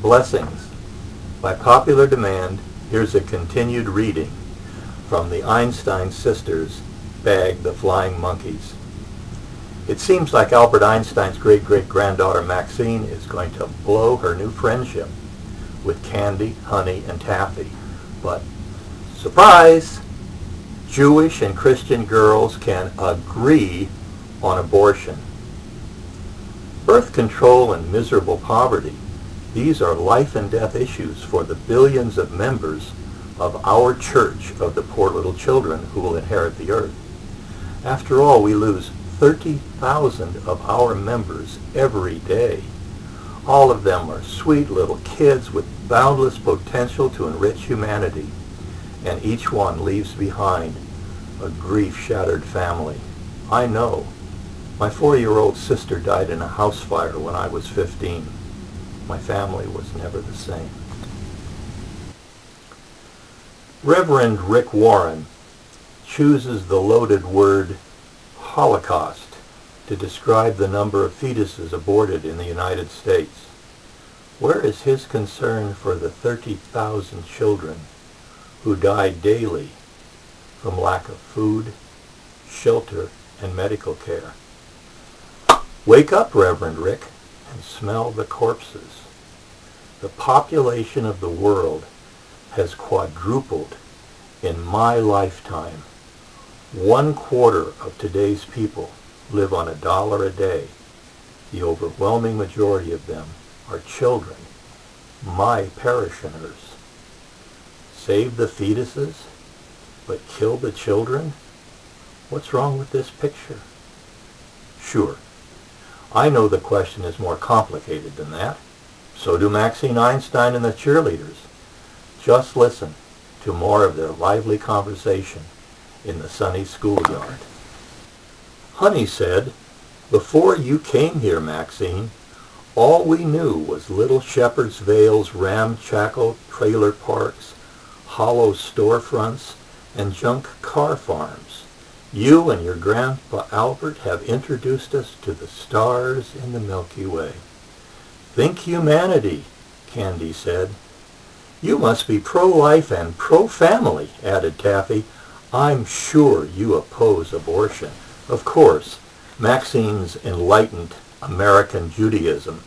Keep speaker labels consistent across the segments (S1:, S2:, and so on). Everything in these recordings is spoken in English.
S1: Blessings. By popular demand, here's a continued reading from the Einstein sisters' Bag the Flying Monkeys. It seems like Albert Einstein's great-great-granddaughter Maxine is going to blow her new friendship with Candy, Honey, and Taffy. But, surprise! Jewish and Christian girls can agree on abortion. Birth control and miserable poverty. These are life and death issues for the billions of members of our church of the poor little children who will inherit the earth. After all, we lose 30,000 of our members every day. All of them are sweet little kids with boundless potential to enrich humanity, and each one leaves behind a grief-shattered family. I know. My 4-year-old sister died in a house fire when I was 15. My family was never the same. Reverend Rick Warren chooses the loaded word Holocaust to describe the number of fetuses aborted in the United States. Where is his concern for the 30,000 children who die daily from lack of food, shelter, and medical care? Wake up, Reverend Rick, and smell the corpses. The population of the world has quadrupled in my lifetime. 1/4 of today's people live on $1 a day. The overwhelming majority of them are children, my parishioners. Save the fetuses, but kill the children? What's wrong with this picture? Sure, I know the question is more complicated than that. So do Maxine Einstein and the Cheerleaders. Just listen to more of their lively conversation in the sunny schoolyard. Honey said, "Before you came here, Maxine, all we knew was Little Shepherd's Vale's ramshackle trailer parks, hollow storefronts, and junk car farms. You and your Grandpa Albert have introduced us to the stars in the Milky Way." "Think humanity," Candy said. "You must be pro-life and pro-family," added Taffy. "I'm sure you oppose abortion." Of course, Maxine's enlightened American Judaism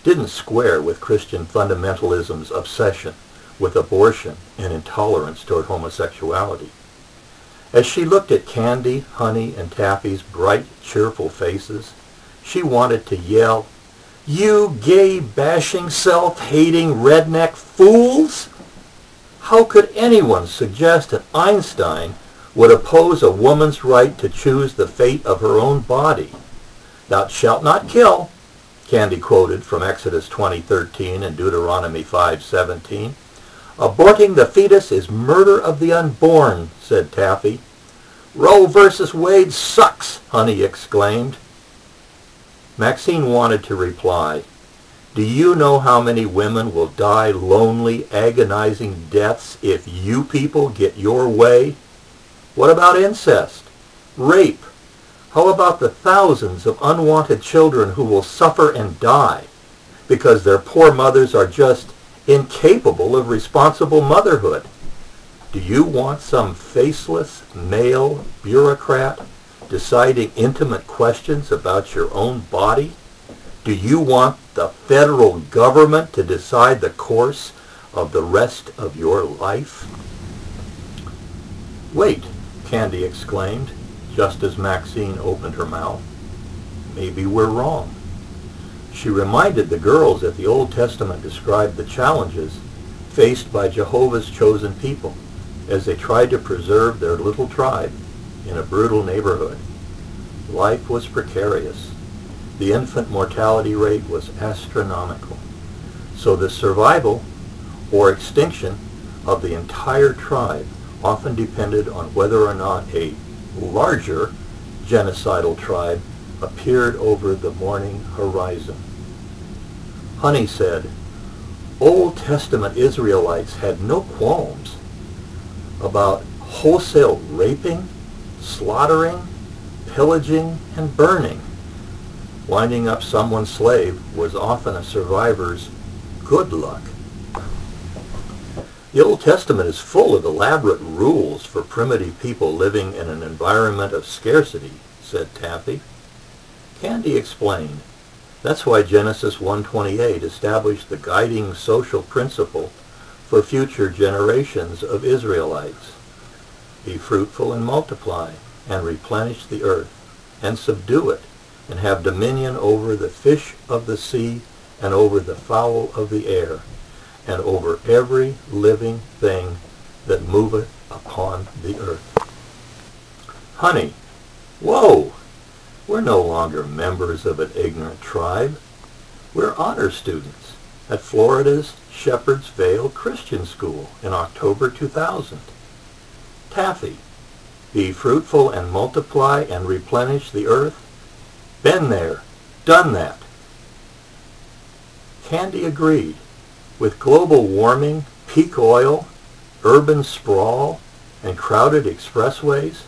S1: didn't square with Christian fundamentalism's obsession with abortion and intolerance toward homosexuality. As she looked at Candy, Honey, and Taffy's bright, cheerful faces, she wanted to yell, "You gay-bashing, self-hating redneck fools! How could anyone suggest that Einstein would oppose a woman's right to choose the fate of her own body? Thou shalt not kill," Candy quoted from Exodus 20:13 and Deuteronomy 5:17. "Aborting the fetus is murder of the unborn," said Taffy. "Roe versus Wade sucks," Honey exclaimed. Maxine wanted to reply, "Do you know how many women will die lonely, agonizing deaths if you people get your way? What about incest? Rape? How about the thousands of unwanted children who will suffer and die because their poor mothers are just incapable of responsible motherhood? Do you want some faceless male bureaucrat deciding intimate questions about your own body? Do you want the federal government to decide the course of the rest of your life?" "Wait," Candy exclaimed, just as Maxine opened her mouth. "Maybe we're wrong." She reminded the girls that the Old Testament described the challenges faced by Jehovah's chosen people as they tried to preserve their little tribe in a brutal neighborhood. Life was precarious. The infant mortality rate was astronomical. So the survival or extinction of the entire tribe often depended on whether or not a larger genocidal tribe appeared over the morning horizon. Honey said, "Old Testament Israelites had no qualms about wholesale raping, slaughtering, pillaging, and burning. Winding up someone's slave was often a survivor's Good luck. The Old Testament is full of elaborate rules for primitive people living in an environment of scarcity, said Taffy. Candy explained. That's why Genesis 1:28 established the guiding social principle for future generations of Israelites. Be fruitful and multiply, and replenish the earth, and subdue it, and have dominion over the fish of the sea, and over the fowl of the air, and over every living thing that moveth upon the earth. Honey, whoa! We're no longer members of an ignorant tribe. We're honor students at Florida's Shepherd's Vale Christian School in October 2000. Taffy, be fruitful and multiply and replenish the earth. Been there, done that. Candy agreed. With global warming, peak oil, urban sprawl, and crowded expressways,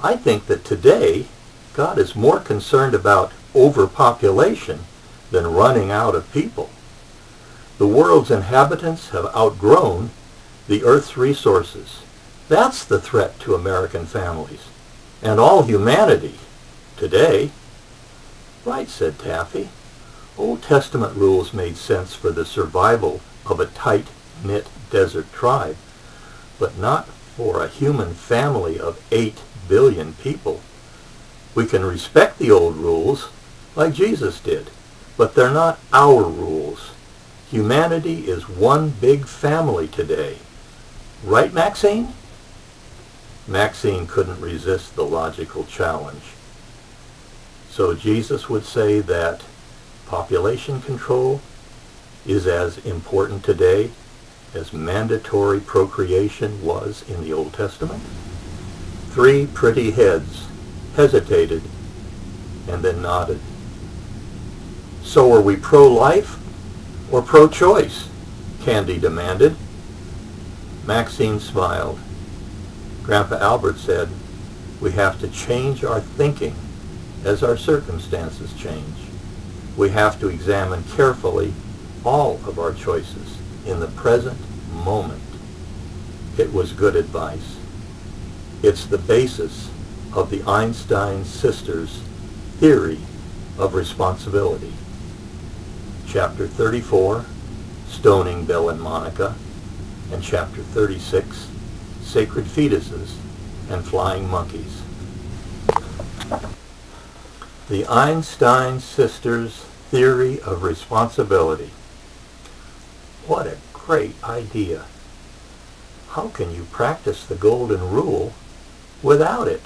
S1: I think that today God is more concerned about overpopulation than running out of people. The world's inhabitants have outgrown the Earth's resources. That's the threat to American families and all humanity today. Right, said Taffy. Old Testament rules made sense for the survival of a tight-knit desert tribe, but not for a human family of 8 billion people. We can respect the old rules, like Jesus did, but they're not our rules. Humanity is one big family today. Right, Maxine? Maxine couldn't resist the logical challenge. So Jesus would say that population control is as important today as mandatory procreation was in the Old Testament? 3 pretty heads hesitated and then nodded. So are we pro-life or pro-choice? Candy demanded. Maxine smiled. Grandpa Albert said, we have to change our thinking as our circumstances change. We have to examine carefully all of our choices in the present moment. It was good advice. It's the basis of the Einstein sisters' theory of responsibility. Chapter 34, Stoning Bill and Monica, and Chapter 36, Sacred Fetuses and Flying Monkeys. The Einstein sisters' theory of responsibility. What a great idea. How can you practice the golden rule without it?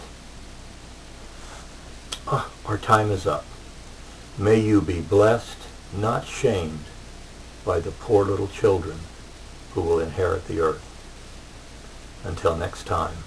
S1: Our time is up. May you be blessed, not shamed, by the poor little children who will inherit the earth. Until next time.